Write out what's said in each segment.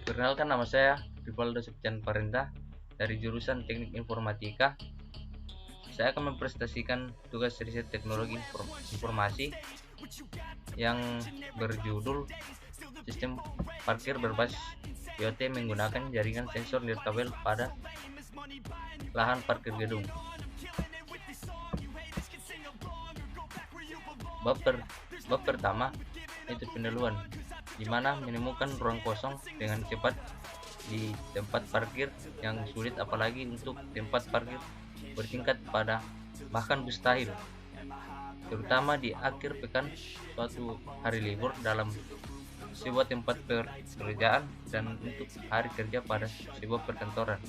Perkenalkan, nama saya Rivaldo Septian Parenta dari jurusan Teknik Informatika. Saya akan mempresentasikan tugas riset teknologi informasi yang berjudul Sistem Parkir Berbasis IoT menggunakan jaringan sensor nirkabel pada lahan parkir gedung. Bab pertama itu pendahuluan, di mana menemukan ruang kosong dengan cepat di tempat parkir yang sulit, apalagi untuk tempat parkir bertingkat pada bahkan mustahil, terutama di akhir pekan, suatu hari libur dalam sebuah tempat pekerjaan, dan untuk hari kerja pada sebuah perkantoran.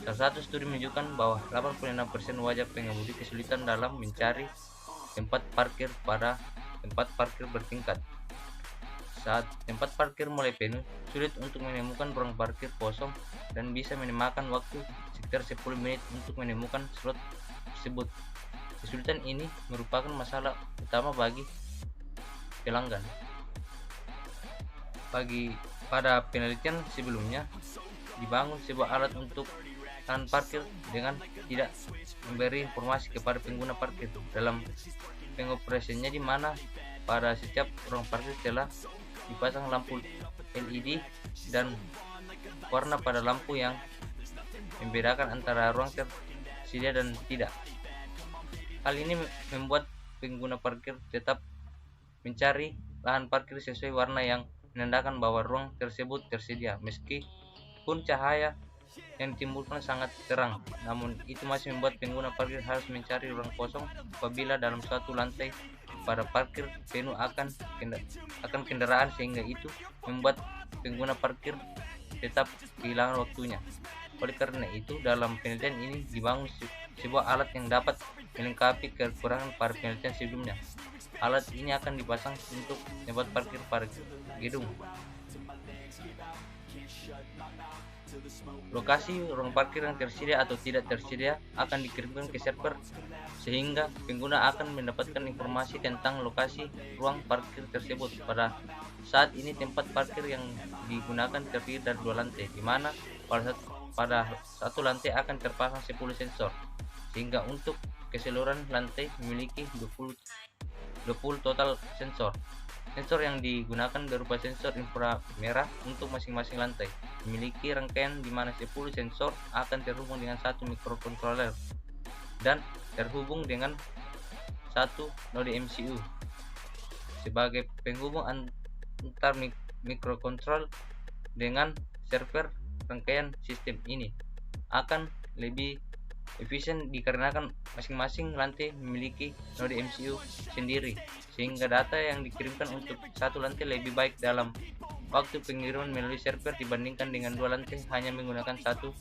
Salah satu studi menunjukkan bahwa 86% wajah pengemudi kesulitan dalam mencari tempat parkir pada tempat parkir bertingkat. Saat tempat parkir mulai penuh, sulit untuk menemukan ruang parkir kosong dan bisa memakan waktu sekitar 10 menit untuk menemukan slot tersebut. Kesulitan ini merupakan masalah utama bagi pelanggan. Pada penelitian sebelumnya, dibangun sebuah alat untuk lahan parkir dengan tidak memberi informasi kepada pengguna parkir dalam pengoperasiannya, di mana pada setiap ruang parkir telah dipasang lampu LED dan warna pada lampu yang membedakan antara ruang tersedia dan tidak. Hal ini membuat pengguna parkir tetap mencari lahan parkir sesuai warna yang menandakan bahwa ruang tersebut tersedia, meskipun cahaya yang ditimbulkan sangat terang. Namun itu masih membuat pengguna parkir harus mencari ruang kosong apabila dalam suatu lantai pada parkir penuh akan kendaraan, sehingga itu membuat pengguna parkir tetap kehilangan waktunya. Oleh karena itu, dalam penelitian ini dibangun sebuah alat yang dapat melengkapi kekurangan pada penelitian sebelumnya. Alat ini akan dipasang untuk tempat parkir pada gedung. Lokasi ruang parkir yang tersedia atau tidak tersedia akan dikirimkan ke server, sehingga pengguna akan mendapatkan informasi tentang lokasi ruang parkir tersebut. Pada saat ini tempat parkir yang digunakan terdiri dari 2 lantai, di mana pada satu lantai akan terpasang 10 sensor, sehingga untuk keseluruhan lantai memiliki 20 total sensor. Sensor yang digunakan berupa sensor inframerah untuk masing-masing lantai, memiliki rangkaian di mana 10 sensor akan terhubung dengan satu microcontroller dan terhubung dengan satu node MCU. Sebagai penghubung antar microcontroller dengan server, rangkaian sistem ini akan lebih efisien dikarenakan masing-masing lantai memiliki node MCU sendiri, sehingga data yang dikirimkan untuk satu lantai lebih baik dalam waktu pengiriman melalui server dibandingkan dengan 2 lantai hanya menggunakan satu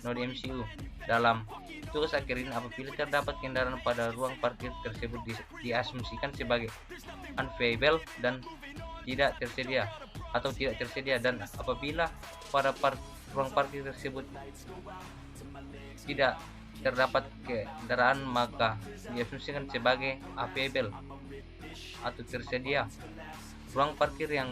node MCU. Dalam tugas akhir ini, apabila terdapat kendaraan pada ruang parkir tersebut diasumsikan sebagai unavailable dan tidak tersedia dan apabila pada ruang parkir tersebut tidak terdapat kendaraan, maka diasumsikan sebagai available atau tersedia. Ruang parkir yang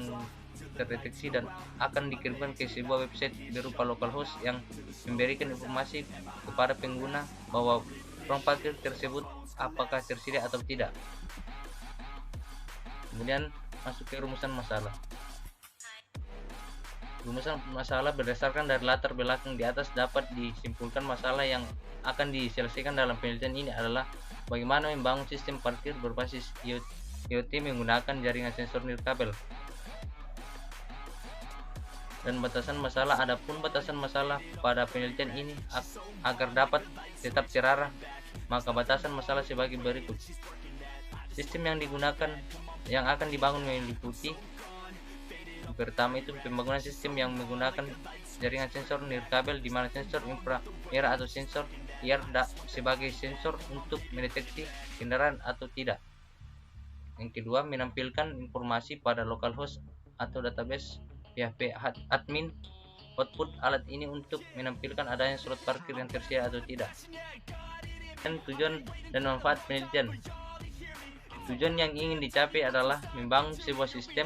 terdeteksi dan akan dikirimkan ke sebuah website berupa localhost yang memberikan informasi kepada pengguna bahwa ruang parkir tersebut apakah tersedia atau tidak. Kemudian masuk ke rumusan masalah. Rumusan masalah berdasarkan dari latar belakang di atas dapat disimpulkan masalah yang akan diselesaikan dalam penelitian ini adalah bagaimana membangun sistem parkir berbasis IoT menggunakan jaringan sensor nirkabel. Dan batasan masalah. Adapun batasan masalah pada penelitian ini agar dapat tetap terarah, maka batasan masalah sebagai berikut. Sistem yang akan dibangun meliputi: pertama itu pembangunan sistem yang menggunakan jaringan sensor nirkabel, di mana sensor inframerah atau sensor IR sebagai sensor untuk mendeteksi kendaraan atau tidak. Yang kedua, menampilkan informasi pada localhost atau database PHP admin. Output alat ini untuk menampilkan adanya slot parkir yang tersedia atau tidak. Dan tujuan dan manfaat penelitian. Tujuan yang ingin dicapai adalah membangun sebuah sistem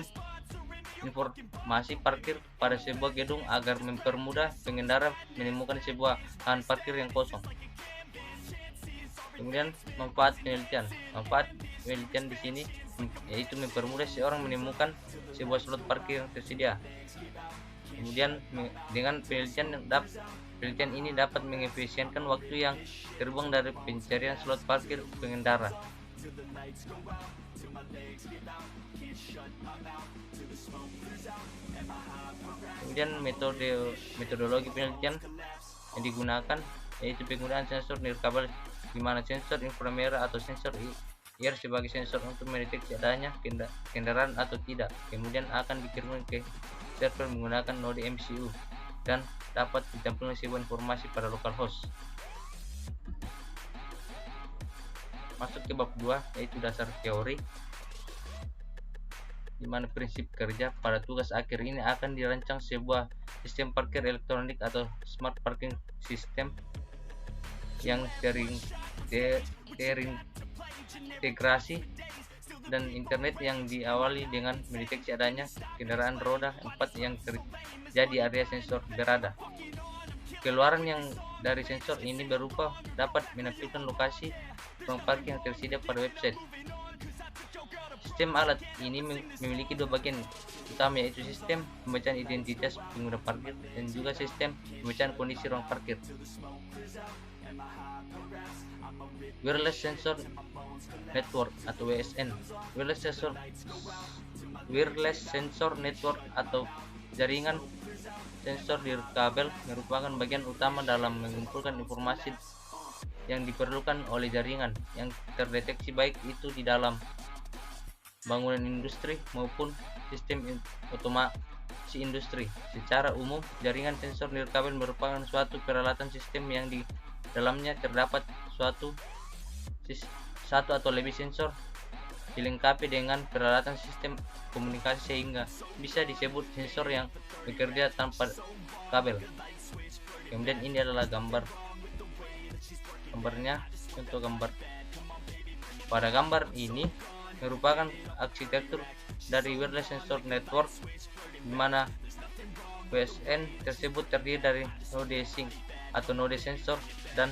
informasi parkir pada sebuah gedung agar mempermudah pengendara menemukan sebuah lahan parkir yang kosong. Kemudian manfaat penelitian. Manfaat penelitian di sini yaitu mempermudah seorang menemukan sebuah slot parkir yang tersedia. Kemudian dengan penelitian ini dapat mengefisienkan waktu yang terbuang dari pencarian slot parkir pengendara. Kemudian metodologi penelitian yang digunakan yaitu penggunaan sensor nirkabel, di mana sensor inframerah atau sensor IR sebagai sensor untuk mendeteksi adanya kendaraan atau tidak. Kemudian akan dikirimkan ke server menggunakan node MCU dan dapat ditampilkan sebuah informasi pada localhost. Masuk ke bab 2 yaitu dasar teori, di mana prinsip kerja pada tugas akhir ini akan dirancang sebuah sistem parkir elektronik atau smart parking system yang terintegrasi dan internet, yang diawali dengan mendeteksi adanya kendaraan roda 4 yang terjadi area sensor berada. Keluaran yang dari sensor ini berupa dapat menampilkan lokasi ruang parkir yang tersedia pada website. Sistem alat ini memiliki dua bagian utama, yaitu sistem pembacaan identitas pengguna parkir dan juga sistem pembacaan kondisi ruang parkir. Wireless Sensor Network atau WSN. Wireless Sensor Network atau jaringan sensor nirkabel merupakan bagian utama dalam mengumpulkan informasi yang diperlukan oleh jaringan yang terdeteksi, baik itu di dalam bangunan industri maupun sistem otomasi industri. Secara umum, jaringan sensor nirkabel merupakan suatu peralatan sistem yang di dalamnya terdapat satu atau lebih sensor dilengkapi dengan peralatan sistem komunikasi sehingga bisa disebut sensor yang bekerja tanpa kabel. Kemudian ini adalah gambarnya, contoh gambar. Pada gambar ini merupakan arsitektur dari wireless sensor network, di mana WSN tersebut terdiri dari node sink atau node sensor dan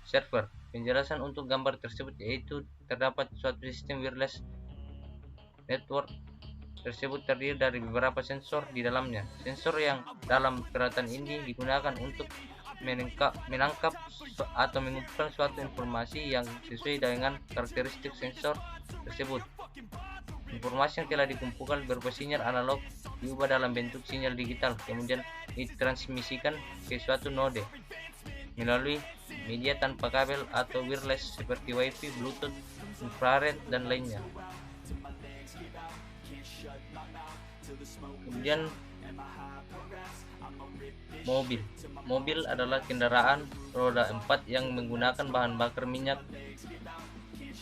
server. Penjelasan untuk gambar tersebut yaitu terdapat suatu sistem wireless network tersebut terdiri dari beberapa sensor di dalamnya. Sensor yang dalam peralatan ini digunakan untuk menangkap atau mengumpulkan suatu informasi yang sesuai dengan karakteristik sensor tersebut. Informasi yang telah dikumpulkan berupa sinyal analog diubah dalam bentuk sinyal digital, kemudian ditransmisikan ke suatu node melalui media tanpa kabel atau wireless seperti Wi-Fi, Bluetooth, infrared, dan lainnya. Kemudian mobil adalah kendaraan roda 4 yang menggunakan bahan bakar minyak,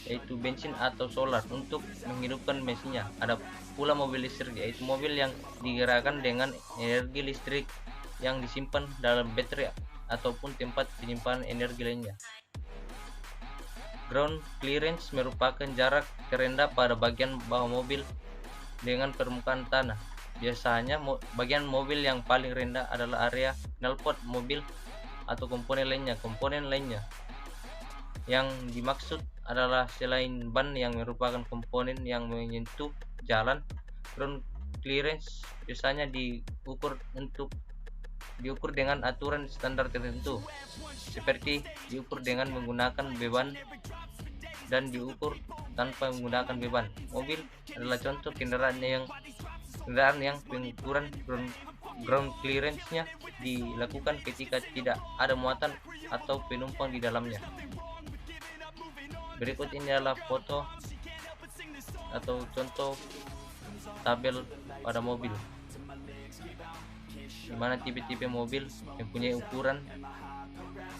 yaitu bensin atau solar, untuk menghidupkan mesinnya. Ada pula mobil listrik, yaitu mobil yang digerakkan dengan energi listrik yang disimpan dalam baterai ataupun tempat penyimpanan energi lainnya. Ground clearance merupakan jarak terendah pada bagian bawah mobil dengan permukaan tanah. Biasanya bagian mobil yang paling rendah adalah area knalpot mobil atau komponen lainnya. Komponen lainnya yang dimaksud adalah selain ban yang merupakan komponen yang menyentuh jalan. Ground clearance biasanya diukur dengan aturan standar tertentu, seperti diukur dengan menggunakan beban dan diukur tanpa menggunakan beban. Mobil adalah contoh kendaraan yang pengukuran ground clearance-nya dilakukan ketika tidak ada muatan atau penumpang di dalamnya. Berikut ini adalah foto atau contoh tabel pada mobil, di mana tipe-tipe mobil mempunyai ukuran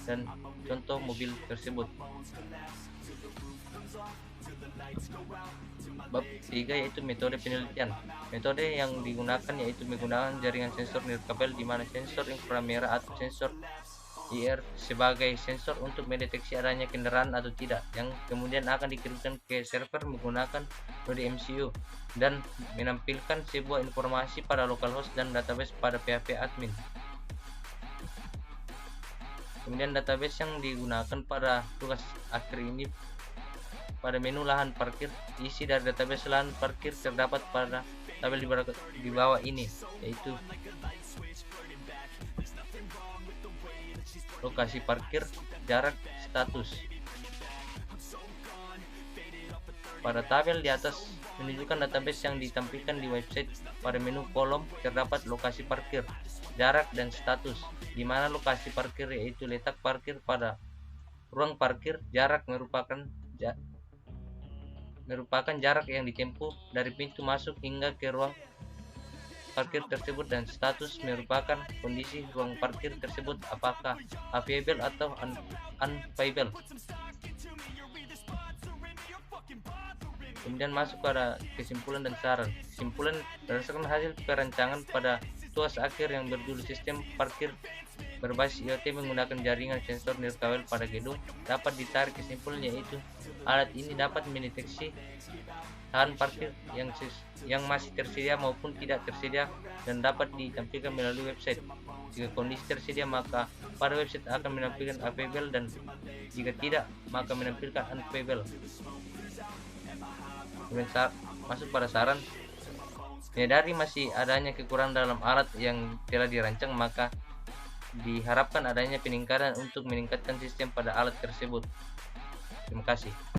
dan contoh mobil tersebut. Bab 3 yaitu metode penelitian. Metode yang digunakan yaitu menggunakan jaringan sensor nirkabel, di mana sensor inframerah atau sensor IR sebagai sensor untuk mendeteksi adanya kendaraan atau tidak, yang kemudian akan dikirimkan ke server menggunakan node MCU dan menampilkan sebuah informasi pada localhost dan database pada PHP admin. Kemudian database yang digunakan pada tugas akhir ini pada menu lahan parkir. Isi dari database lahan parkir terdapat pada tabel di bawah ini, yaitu lokasi parkir, jarak, status. Pada tabel di atas menunjukkan database yang ditampilkan di website. Pada menu kolom terdapat lokasi parkir, jarak, dan status, di mana lokasi parkir yaitu letak parkir pada ruang parkir, jarak merupakan jarak yang ditempuh dari pintu masuk hingga ke ruang parkir tersebut, dan status merupakan kondisi ruang parkir tersebut, apakah available atau unavailable. Kemudian masuk pada kesimpulan dan saran. Kesimpulan: berdasarkan hasil perancangan pada tugas akhir yang berjudul sistem parkir berbasis IoT menggunakan jaringan sensor nirkabel pada gedung, dapat ditarik kesimpulan yaitu alat ini dapat mendeteksi lahan parkir yang masih tersedia maupun tidak tersedia dan dapat ditampilkan melalui website. Jika kondisi tersedia, maka pada website akan menampilkan available, dan jika tidak, maka menampilkan unavailable. Kemudian masuk pada saran. Menyadari masih adanya kekurangan dalam alat yang telah dirancang, maka diharapkan adanya peningkatan untuk meningkatkan sistem pada alat tersebut. Terima kasih.